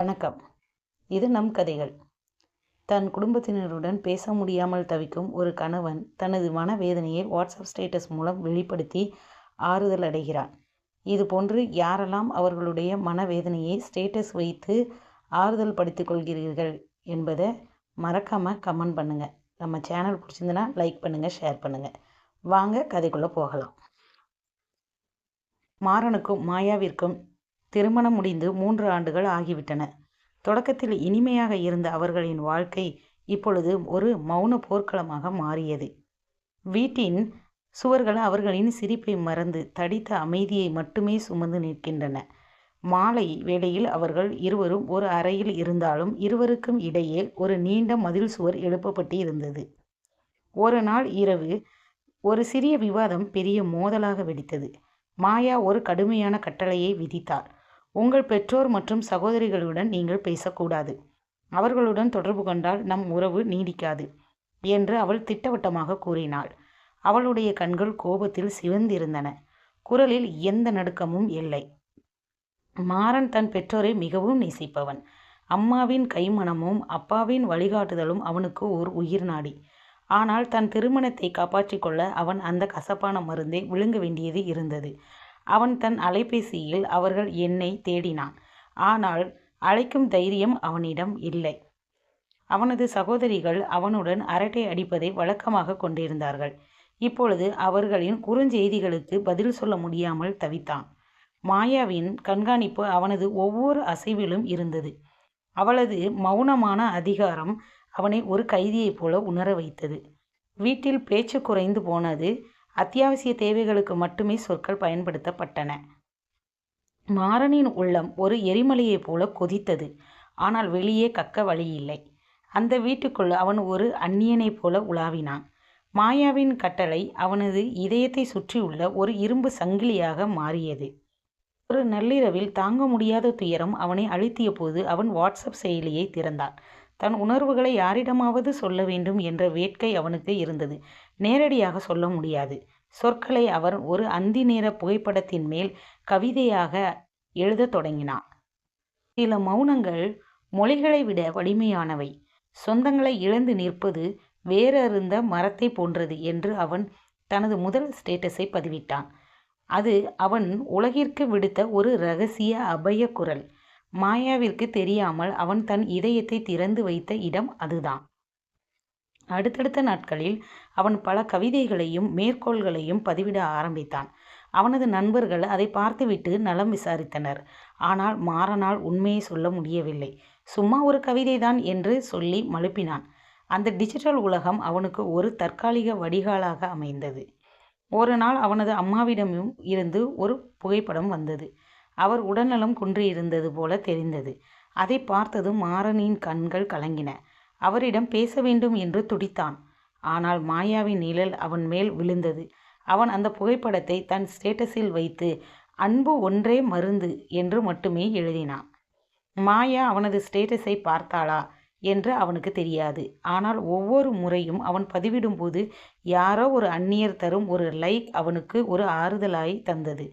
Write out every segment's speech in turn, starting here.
வணக்கம். இது நம் கதைகள். தன் குடும்பத்தினருடன் பேச முடியாமல் தவிக்கும் ஒரு கணவன் தனது மனவேதனையை வாட்ஸ்அப் ஸ்டேட்டஸ் மூலம் வெளிப்படுத்தி ஆறுதல் அடைகிறான். இதுபோன்று யாரெல்லாம் அவர்களுடைய மனவேதனையை ஸ்டேட்டஸ் வைத்து ஆறுதல் படுத்திக் கொள்கிறீர்கள் என்பதை மறக்காமல் கமெண்ட் பண்ணுங்கள். நம்ம சேனல் பிடிச்சிருந்துன்னா லைக் பண்ணுங்கள், ஷேர் பண்ணுங்கள். வாங்க கதைக்குள்ளே போகலாம். மாறனுக்கும் மாயாவிற்கும் திருமணம் முடிந்து 3 ஆண்டுகள் ஆகிவிட்டன. தொடக்கத்தில் இனிமையாக இருந்த அவர்களின் வாழ்க்கை இப்பொழுது ஒரு மௌன போர்க்களமாக மாறியது. வீட்டின் சுவர்கள் அவர்களின் சிரிப்பை மறந்து தடித்த அமைதியை மட்டுமே சுமந்து நிற்கின்றன. மாலை வேளையில் அவர்கள் இருவரும் ஒரு அறையில் இருந்தாலும் இருவருக்கும் இடையே ஒரு நீண்ட மதில் சுவர் எழுப்பப்பட்டு இருந்தது. ஒரு நாள் இரவு ஒரு சிறிய விவாதம் பெரிய மோதலாக வெடித்தது. மாயா ஒரு கடுமையான கட்டளையை விதித்தார். உங்கள் பெற்றோர் மற்றும் சகோதரிகளுடன் நீங்கள் பேசக்கூடாது. அவர்களுடன் தொடர்பு கொண்டால் நம் உறவு நீடிக்காது என்று அவள் திட்டவட்டமாக கூறினாள். அவளுடைய கண்கள் கோபத்தில் சிவந்திருந்தன. குரலில் எந்த நடுக்கமும் இல்லை. மாறன் தன் பெற்றோரை மிகவும் நேசிப்பவன். அம்மாவின் கைமணமும் அப்பாவின் வழிகாட்டுதலும் அவனுக்கு ஓர் உயிர் நாடி. ஆனால் தன் திருமணத்தை காப்பாற்றிக் கொள்ள அவன் அந்த கசப்பான மருந்தை விழுங்க வேண்டியது இருந்தது. அவன் தன் அலைபேசியில் அவர்கள் எண்ணை தேடினான். ஆனால் அழைக்கும் தைரியம் அவனிடம் இல்லை. அவனது சகோதரிகள் அவனுடன் அரட்டை அடிப்பதை வழக்கமாக கொண்டிருந்தார்கள். இப்பொழுது அவர்களின் குறுஞ்செய்திகளுக்கு பதில் சொல்ல முடியாமல் தவித்தான். மாயாவின் கண்காணிப்பு அவனது ஒவ்வொரு அசைவிலும் இருந்தது. அவளது மௌனமான அதிகாரம் அவனை ஒரு கைதியைப் போல உணர வைத்தது. வீட்டில் பேச்சு குறைந்து போனது. அத்தியாவசிய தேவைகளுக்கு மட்டுமே சொற்கள் பயன்படுத்தப்பட்டன. மாறனின் உள்ளம் ஒரு எரிமலையைப் போல கொதித்தது. ஆனால் வெளியே கக்க வழியில்லை. அந்த வீட்டுக்குள் அவன் ஒரு அந்நியனைப் போல உலாவினான். மாயாவின் கட்டளை அவனது இதயத்தை சுற்றியுள்ள ஒரு இரும்பு சங்கிலியாக மாறியது. ஒரு நள்ளிரவில் தாங்க முடியாத துயரம் அவனை அழுத்திய போது அவன் வாட்ஸ்அப் செயலியை திறந்தான். தன் உணர்வுகளை யாரிடமாவது சொல்ல வேண்டும் என்ற வேட்கை அவனுக்கு இருந்தது. நேரடியாக சொல்ல முடியாது. சொற்களை அவர் ஒரு அந்தி நேர புகைப்படத்தின் மேல் கவிதையாக எழுதத் தொடங்கினான். சில மௌனங்கள் மொழிகளை விட வலிமையானவை. சொந்தங்களை இழந்து நிற்பது வேரறுந்த மரத்தை போன்றது என்று அவன் தனது முதல் ஸ்டேட்டஸை பதிவிட்டான். அது அவன் உலகிற்கு விடுத்த ஒரு இரகசிய அபய குரல். மாயாவிற்கு தெரியாமல் அவன் தன் இதயத்தை திறந்து வைத்த இடம் அதுதான். அடுத்தடுத்த நாட்களில் அவன் பல கவிதைகளையும் மேற்கோள்களையும் பதிவிட ஆரம்பித்தான். அவனது நண்பர்கள் அதை பார்த்துவிட்டு நலம் விசாரித்தனர். ஆனால் மாறனால் உண்மையை சொல்ல முடியவில்லை. சும்மா ஒரு கவிதைதான் என்று சொல்லி மழுப்பினான். அந்த டிஜிட்டல் உலகம் அவனுக்கு ஒரு தற்காலிக வடிகாலாக அமைந்தது. ஒரு நாள் அவனது அம்மாவிடமும் இருந்து ஒரு புகைப்படம் வந்தது. அவர் உடல்நலம் குன்றியிருந்தது போல தெரிந்தது. அதை பார்த்ததும் மாறனின் கண்கள் கலங்கின. அவரிடம் பேச வேண்டும் என்று துடித்தான். ஆனால் மாயாவின் நிழல் அவன் மேல் விழுந்தது. அவன் அந்த புகைப்படத்தை தன் ஸ்டேட்டஸில் வைத்து அன்பு ஒன்றே மருந்து என்று மட்டுமே எழுதினான். மாயா அவனது ஸ்டேட்டஸை பார்த்தாளா என்று அவனுக்கு தெரியாது. ஆனால் ஒவ்வொரு முறையும் அவன் பதிவிடும்போது யாரோ ஒரு அந்நியர் தரும் ஒரு லைக் அவனுக்கு ஒரு ஆறுதலாய் தந்தது.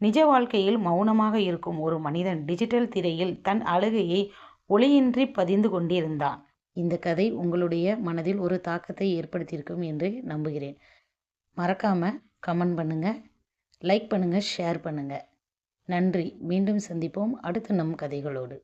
நிஜ வாழ்க்கையில் மௌனமாக இருக்கும் ஒரு மனிதன் டிஜிட்டல் திரையில் தன் அழுகையை ஒளியின்றி பதிந்து கொண்டிருந்தான். இந்த கதை உங்களுடைய மனதில் ஒரு தாக்கத்தை ஏற்படுத்தியிருக்கும் என்று நம்புகிறேன். மறக்காமல் கமெண்ட் பண்ணுங்கள், லைக் பண்ணுங்கள், ஷேர் பண்ணுங்கள். நன்றி. மீண்டும் சந்திப்போம் அடுத்த நம் கதைகளோடு.